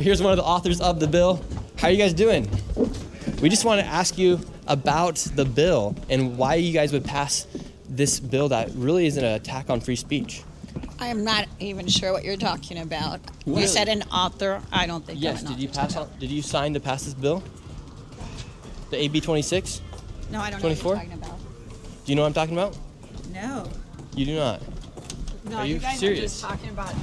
Here's one of the authors of the bill. How are you guys doing? We just want to ask you about the bill and why you guys would pass this bill that really is an attack on free speech. I am not even sure what you're talking about. Really? You said an author. I don't think Yes, I'm an did you author. pass out? Did you sign to pass this bill? The AB 26? No, I don't 24? know what you're talking about. Do you know what I'm talking about? No. You do not. No, Are you guys serious? are just talking about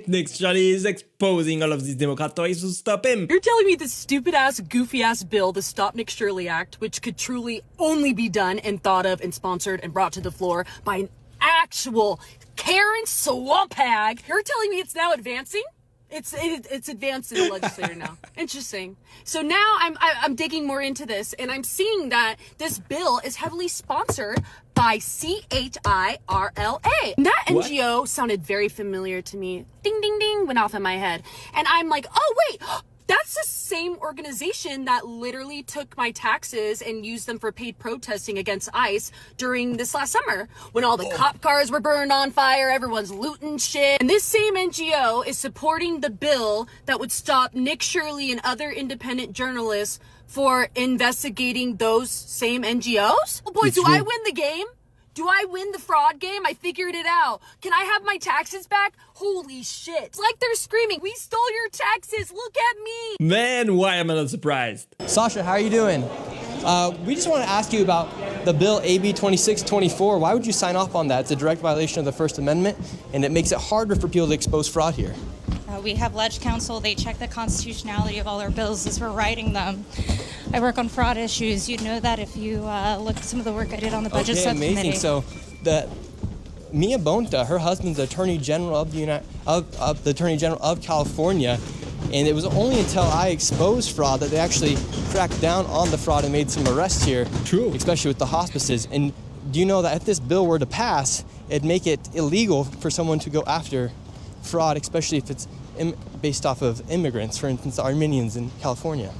Next, Shirley is exposing all of these Democrat toys to stop him. You're telling me this stupid-ass, goofy-ass bill, the Stop Nick Shirley Act, which could truly only be done and thought of and sponsored and brought to the floor by an actual Karen swamp hag. You're telling me it's now advancing? It's advanced in the legislature now. Interesting. So now I'm digging more into this, and I'm seeing that this bill is heavily sponsored by CHIRLA. That NGO sounded very familiar to me. Ding, ding, ding, went off in my head. And I'm like, oh, wait, that's the same organization that literally took my taxes and used them for paid protesting against ICE during this last summer when all the cop cars were burned on fire, everyone's looting shit. And this same NGO is supporting the bill that would stop Nick Shirley and other independent journalists for investigating those same NGOs? Oh boy, do I win the game? Do I win the fraud game? I figured it out. Can I have my taxes back? Holy shit. It's like they're screaming, we stole your taxes, look at me. Man, why am I not surprised? Sasha, how are you doing? We just want to ask you about the bill AB 2624. Why would you sign off on that? It's a direct violation of the First Amendment, and it makes it harder for people to expose fraud here. We have Ledge Council. They check the constitutionality of all our bills as we're writing them. I work on fraud issues. You'd know that if you look at some of the work I did on the budget subcommittee. Amazing. So Mia Bonta, her husband's Attorney General of the Attorney General of California, and it was only until I exposed fraud that they actually cracked down on the fraud and made some arrests here. True. Especially with the hospices. And do you know that if this bill were to pass, it'd make it illegal for someone to go after fraud, especially if it's based off of immigrants, for instance, Armenians in California?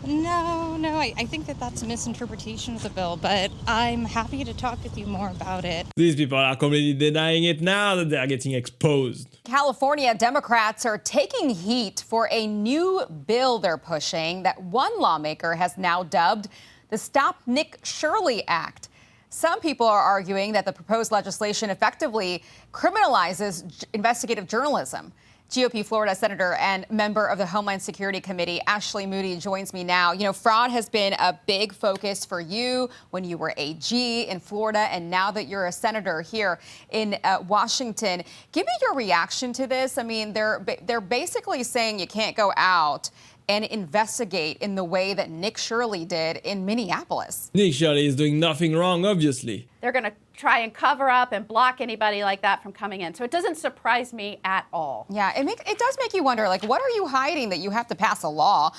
No, I think that's a misinterpretation of the bill, but I'm happy to talk with you more about it. These people are completely denying it now that they are getting exposed. California Democrats are taking heat for a new bill they're pushing that one lawmaker has now dubbed the Stop Nick Shirley Act. Some people are arguing that the proposed legislation effectively criminalizes investigative journalism. GOP Florida Senator and member of the Homeland Security Committee, Ashley Moody, joins me now. You know, fraud has been a big focus for you when you were AG in Florida, and now that you're a senator here in Washington. Give me your reaction to this. I mean, they're basically saying you can't go out and investigate in the way that Nick Shirley did in Minneapolis. Nick Shirley is doing nothing wrong, obviously. They're going to try and cover up and block anybody like that from coming in. So it doesn't surprise me at all. Yeah, it does make you wonder, like, what are you hiding that you have to pass a law?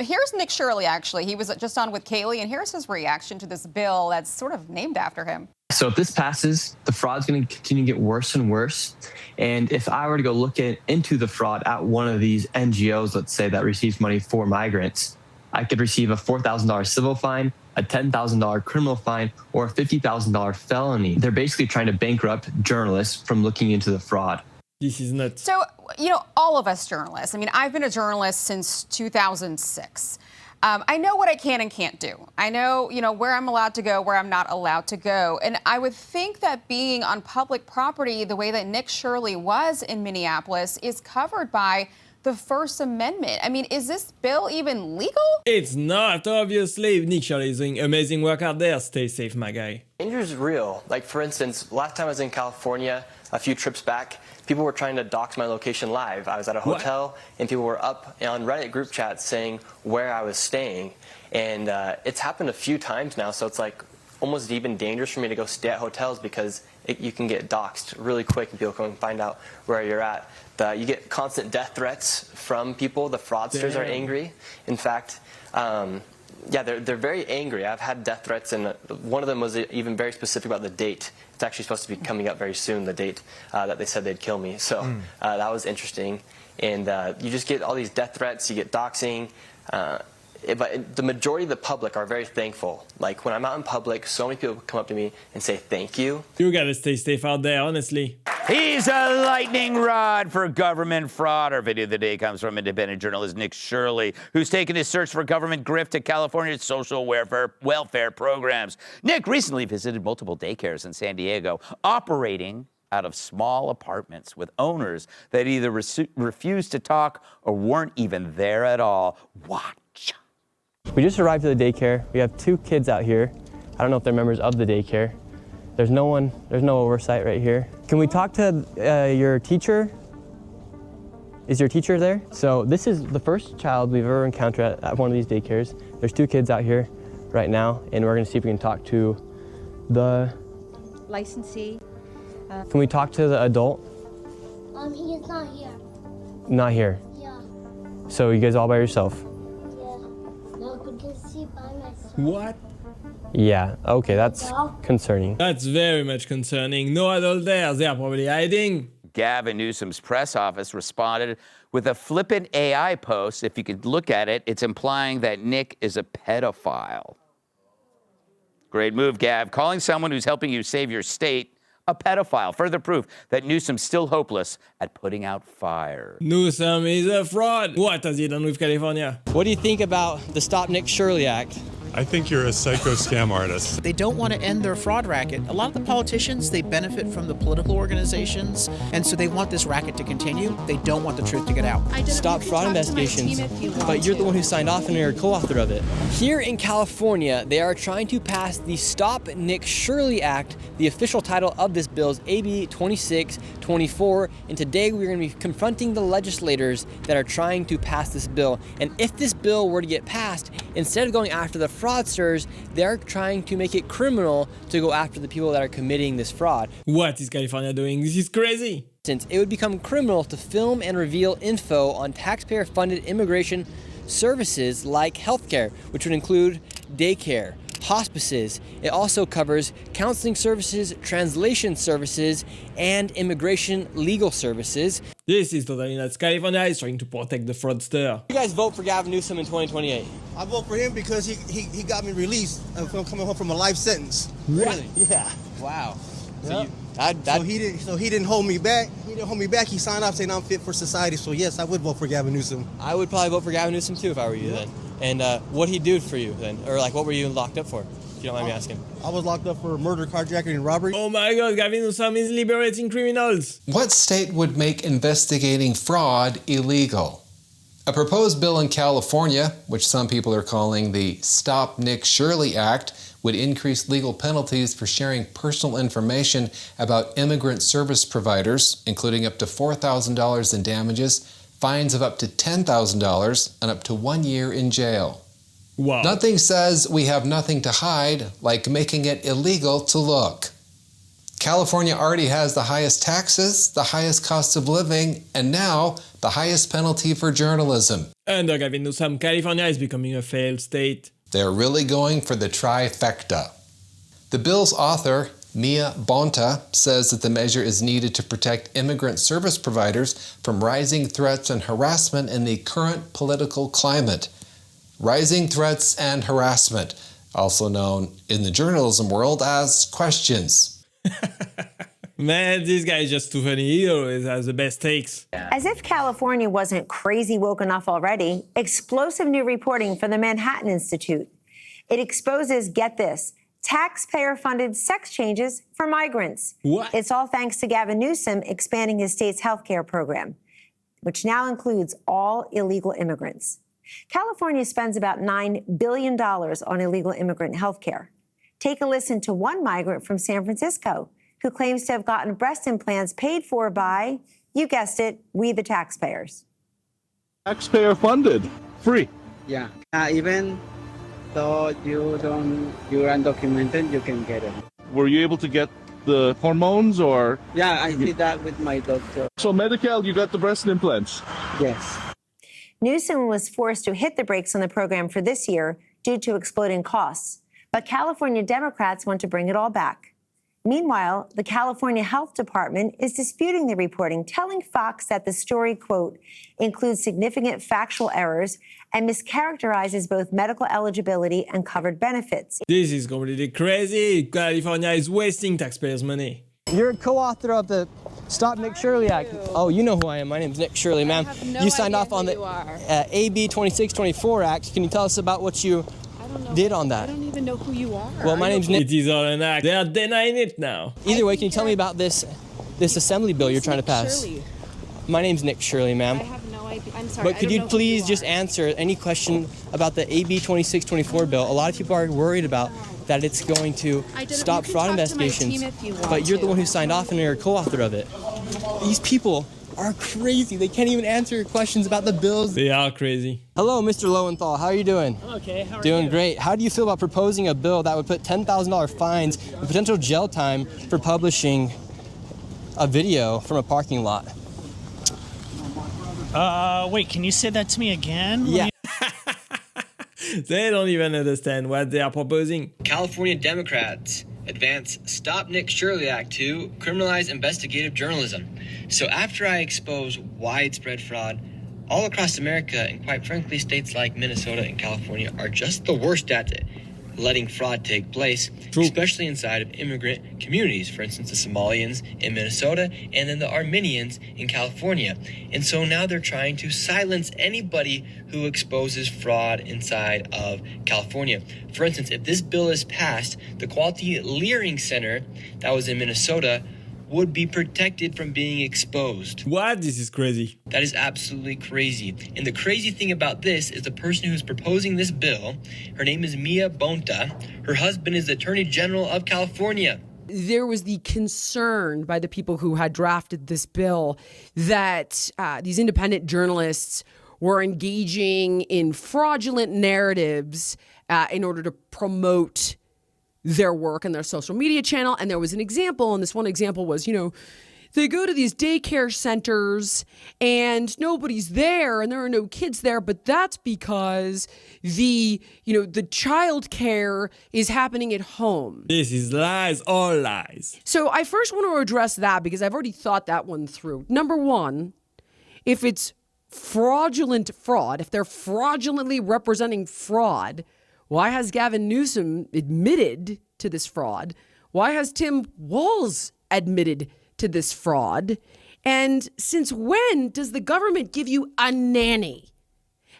Here's Nick Shirley, actually. He was just on with Kaylee, and here's his reaction to this bill that's sort of named after him. So if this passes, the fraud's going to continue to get worse and worse. And if I were to go look into the fraud at one of these NGOs, let's say, that receives money for migrants, I could receive a $4,000 civil fine, a $10,000 criminal fine, or a $50,000 felony. They're basically trying to bankrupt journalists from looking into the fraud. This is nuts. So, you know, all of us journalists, I mean, I've been a journalist since 2006. I know what I can and can't do. I know, where I'm allowed to go, where I'm not allowed to go. And I would think that being on public property the way that Nick Shirley was in Minneapolis is covered by the First Amendment. I mean, is this bill even legal? It's not, obviously. Nick Shirley is doing amazing work out there. Stay safe, my guy. Danger is real. Like, for instance, last time I was in California, a few trips back, people were trying to dox my location live. I was at a hotel, and people were up on Reddit group chats saying where I was staying. And it's happened a few times now, so it's like almost even dangerous for me to go stay at hotels because you can get doxxed really quick and people come and find out where you're at. You get constant death threats from people. The fraudsters are angry. In fact, they're very angry. I've had death threats, and one of them was even very specific about the date. It's actually supposed to be coming up very soon, the date that they said they'd kill me. So that was interesting. And you just get all these death threats. You get doxing. But the majority of the public are very thankful. Like, when I'm out in public, so many people come up to me and say thank you. You gotta stay safe out there, honestly. He's a lightning rod for government fraud. Our video of the day comes from independent journalist Nick Shirley, who's taken his search for government grift to California's social welfare programs. Nick recently visited multiple daycares in San Diego, operating out of small apartments with owners that either refused to talk or weren't even there at all. Watch. We just arrived at the daycare. We have 2 kids out here. I don't know if they're members of the daycare. There's no oversight right here. Can we talk to your teacher? Is your teacher there? So this is the first child we've ever encountered at one of these daycares. There's 2 kids out here right now, and we're gonna see if we can talk to the licensee. Can we talk to the adult? He is not here. Not here. Yeah. So you guys all by yourself? Yeah. No, we can see by myself. What? Yeah, okay, that's concerning. That's very much concerning. No adult there, they are probably hiding. Gavin Newsom's press office responded with a flippant AI post. If you could look at it, it's implying that Nick is a pedophile. Great move, Gav. Calling someone who's helping you save your state a pedophile. Further proof that Newsom's still hopeless at putting out fires. Newsom is a fraud. What has he done with California? What do you think about the Stop Nick Shirley Act? I think you're a psycho scam artist. They don't want to end their fraud racket. A lot of the politicians, they benefit from the political organizations, and so they want this racket to continue. They don't want the truth to get out. Stop fraud investigations, but you're the one who signed off and you're a co-author of it. Here in California, they are trying to pass the Stop Nick Shirley Act. The official title of this bill is AB 2624, and today we're going to be confronting the legislators that are trying to pass this bill. And if this bill were to get passed, instead of going after the fraudsters, they're trying to make it criminal to go after the people that are committing this fraud. What is California doing? This is crazy. Since it would become criminal to film and reveal info on taxpayer-funded immigration services like healthcare, which would include daycare, hospices. It also covers counseling services, translation services, and immigration legal services. This is totally nuts. California is trying to protect the fraudster. You guys vote for Gavin Newsom in 2028? I vote for him because he got me released from coming home from a life sentence. Really? Yeah. Wow. So, so he didn't hold me back. He didn't hold me back. He signed off saying I'm fit for society. So yes, I would vote for Gavin Newsom. I would probably vote for Gavin Newsom too if I were you then. And what'd he do for you then? Or like what were you locked up for? If you don't mind me asking. I was locked up for murder, carjacking, and robbery. Oh my god, Gavin Newsom is liberating criminals. What state would make investigating fraud illegal? A proposed bill in California, which some people are calling the Stop Nick Shirley Act, would increase legal penalties for sharing personal information about immigrant service providers, including up to $4,000 in damages, fines of up to $10,000, and up to 1 year in jail. Wow. Nothing says we have nothing to hide like making it illegal to look. California already has the highest taxes, the highest cost of living, and now the highest penalty for journalism. Under Gavin Newsom, California is becoming a failed state. They're really going for the trifecta. The bill's author, Mia Bonta, says that the measure is needed to protect immigrant service providers from rising threats and harassment in the current political climate. Rising threats and harassment, also known in the journalism world as questions. Man, this guy is just too funny. He always has the best takes. As if California wasn't crazy woke enough already, explosive new reporting from the Manhattan Institute. It exposes, get this, taxpayer-funded sex changes for migrants. What? It's all thanks to Gavin Newsom expanding his state's health care program, which now includes all illegal immigrants. California spends about $9 billion on illegal immigrant health care. Take a listen to one migrant from San Francisco who claims to have gotten breast implants paid for by, you guessed it, we the taxpayers. Taxpayer funded, free. Yeah, even though you're undocumented, you can get it. Were you able to get the hormones or? Yeah, I did that with my doctor. So Medi-Cal, you got the breast implants? Yes. Newsom was forced to hit the brakes on the program for this year due to exploding costs. But California Democrats want to bring it all back. Meanwhile, the California Health Department is disputing the reporting, telling Fox that the story, quote, includes significant factual errors and mischaracterizes both medical eligibility and covered benefits. This is completely crazy. California is wasting taxpayers' money. You're a co-author of the Stop Nick Shirley Act. Oh, you know who I am. My name's Nick Shirley, ma'am. You signed off on the AB 2624 Act. Can you tell us about what you did on that? I don't even know who you are. Well, my name's Nick. It is all an act. They are denying it now. Either way, can you tell me about this assembly bill you're trying to pass? Shirley. My name's Nick Shirley, ma'am. I have no idea. I'm sorry. But could you please just answer any question about the AB 2624 bill? A lot of people are worried about that it's going to stop fraud investigations, but you're the one who signed off and you're a co-author of it. These people are crazy. They can't even answer questions about the bills. They are crazy. Hello, Mr. Lowenthal. How are you doing? I'm okay. How are you? Doing great. How do you feel about proposing a bill that would put $10,000 fines and potential jail time for publishing a video from a parking lot? Wait, can you say that to me again? Yeah. They don't even understand what they are proposing. California Democrats advance Stop Nick Shirley Act to criminalize investigative journalism. So after I expose widespread fraud all across America, and quite frankly, states like Minnesota and California are just the worst at it, letting fraud take place, especially inside of immigrant communities. For instance, the Somalians in Minnesota and then the Armenians in California. And so now they're trying to silence anybody who exposes fraud inside of California. For instance, if this bill is passed, the Quality Leering Center that was in Minnesota would be protected from being exposed. What? This is crazy. That is absolutely crazy. And the crazy thing about this is the person who's proposing this bill, her name is Mia Bonta. Her husband is the Attorney General of California. There was the concern by the people who had drafted this bill that these independent journalists were engaging in fraudulent narratives in order to promote their work and their social media channel. And there was an example, and this one example was, they go to these daycare centers and nobody's there and there are no kids there, but that's because the child care is happening at home. This is lies, all lies. So I first want to address that because I've already thought that one through. Number one, if it's fraudulent fraud, if they're fraudulently representing fraud, why has Gavin Newsom admitted to this fraud? Why has Tim Walz admitted to this fraud? And since when does the government give you a nanny?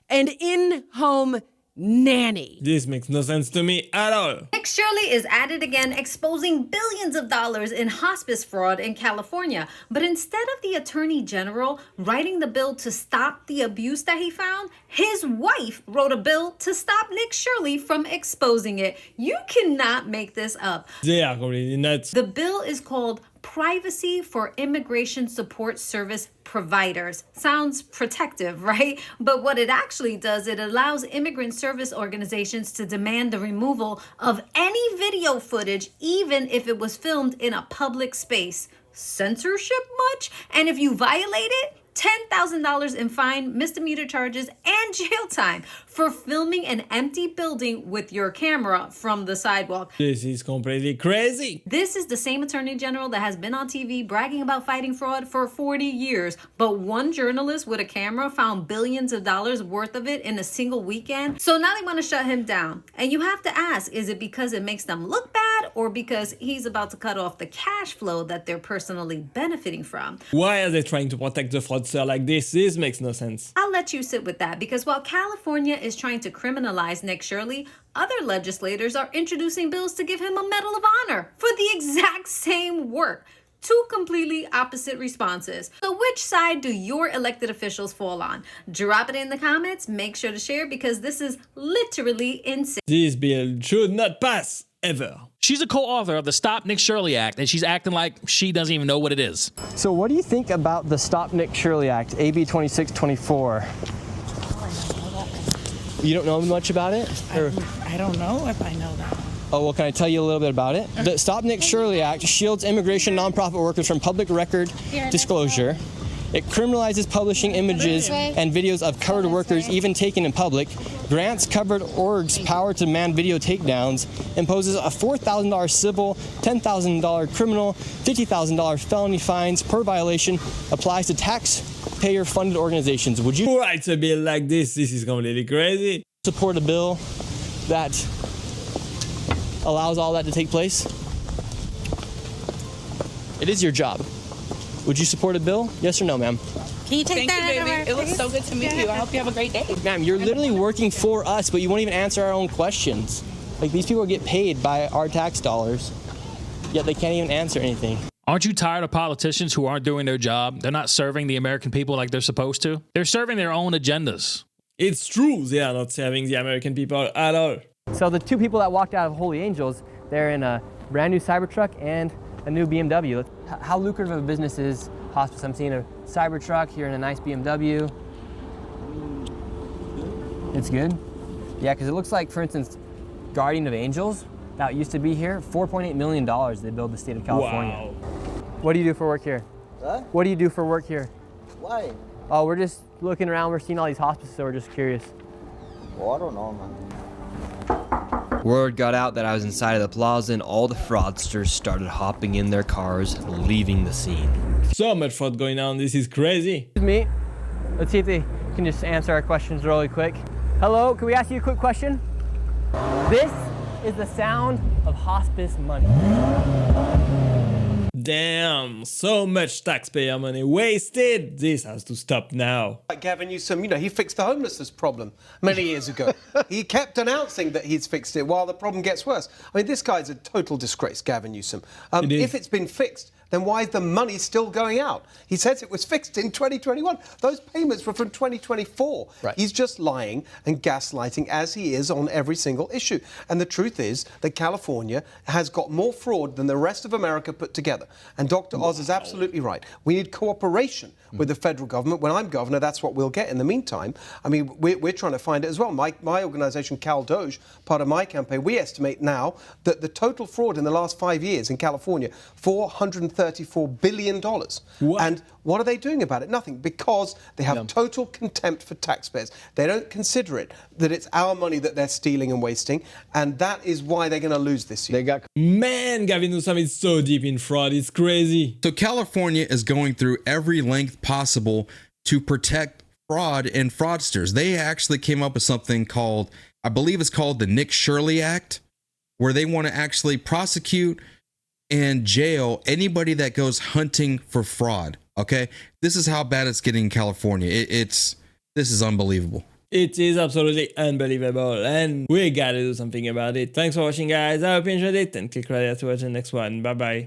An in-home nanny? This makes no sense to me at all. Nick Shirley is at it again, exposing billions of dollars in hospice fraud in California. But instead of the Attorney General writing the bill to stop the abuse that he found, his wife wrote a bill to stop Nick Shirley from exposing it. You cannot make this up. They are completely nuts. The bill is called Privacy for Immigration Support Service Providers. Sounds protective, right? But what it actually does, it allows immigrant service organizations to demand the removal of any video footage, even if it was filmed in a public space. Censorship much? And if you violate it, $10,000 in fine, misdemeanor charges, and jail time for filming an empty building with your camera from the sidewalk. This is completely crazy. This is the same Attorney General that has been on TV bragging about fighting fraud for 40 years. But one journalist with a camera found billions of dollars worth of it in a single weekend. So now they want to shut him down. And you have to ask, is it because it makes them look bad or because he's about to cut off the cash flow that they're personally benefiting from? Why are they trying to protect the fraudster like this? This makes no sense. I'll let you sit with that because while California is trying to criminalize Nick Shirley, other legislators are introducing bills to give him a Medal of Honor for the exact same work. Two completely opposite responses. So which side do your elected officials fall on? Drop it in the comments. Make sure to share because this is literally insane. This bill should not pass ever. She's a co-author of the Stop Nick Shirley Act, and she's acting like she doesn't even know what it is. So what do you think about the Stop Nick Shirley Act, AB 2624? You don't know much about it? I don't know if I know that. Oh, well, can I tell you a little bit about it? The Stop Nick Shirley Act shields immigration nonprofit workers from public record disclosure. It criminalizes publishing images and videos of covered workers, even taken in public, grants covered orgs power to demand video takedowns, imposes a $4,000 civil, $10,000 criminal, $50,000 felony fines per violation, applies to taxpayer-funded organizations. Would you write a bill like this? This is completely crazy. Support a bill that allows all that to take place? It is your job. Would you support a bill? Yes or no, ma'am? Can you take that, baby? It looks so good to meet you. I hope you have a great day. Ma'am, you're literally working for us, but you won't even answer our own questions. Like, these people get paid by our tax dollars, yet they can't even answer anything. Aren't you tired of politicians who aren't doing their job? They're not serving the American people like they're supposed to. They're serving their own agendas. It's true, they are not serving the American people at all. So the two people that walked out of Holy Angels, they're in a brand new Cybertruck and a new BMW. How lucrative of a business is hospice? I'm seeing a Cybertruck, you're in a nice BMW. It's good? Yeah, because it looks like, for instance, Guardian of Angels, that used to be here, $4.8 million they built the state of California. Wow. What do you do for work here? Huh? What do you do for work here? Why? Oh, we're just looking around, we're seeing all these hospices, so we're just curious. Oh, I don't know, man. Word got out that I was inside of the plaza and all the fraudsters started hopping in their cars, leaving the scene. So much fraud going on, this is crazy. Excuse me, let's see if they can just answer our questions really quick. Hello, can we ask you a quick question? This is the sound of hospice money. Damn, so much taxpayer money wasted. This has to stop now. Like Gavin Newsom, you know, he fixed the homelessness problem many years ago. He kept announcing that he's fixed it while the problem gets worse. I mean, this guy's a total disgrace, Gavin Newsom. If it's been fixed, then why is the money still going out? He says it was fixed in 2021. Those payments were from 2024. Right. He's just lying and gaslighting as he is on every single issue. And the truth is that California has got more fraud than the rest of America put together. And Dr. Oz is absolutely right. We need cooperation with the federal government. When I'm governor, that's what we'll get. In the meantime, I mean, we're trying to find it as well. My organisation, Cal Doge, part of my campaign, we estimate now that the total fraud in the last 5 years in California, $434 billion. What? And what are they doing about it? Nothing, because they have total contempt for taxpayers. They don't consider it that it's our money that they're stealing and wasting, and that is why they're going to lose this year. Man, Gavin Newsom is so deep in fraud, it's crazy. So California is going through every length possible to protect fraud and fraudsters. They actually came up with something called, I believe it's called the Nick Shirley Act, where they want to actually prosecute and jail anybody that goes hunting for fraud. Okay, this is how bad it's getting in California. This is unbelievable. It is absolutely unbelievable, and we gotta do something about it. Thanks for watching, guys. I hope you enjoyed it, and click right here to watch the next one. Bye bye.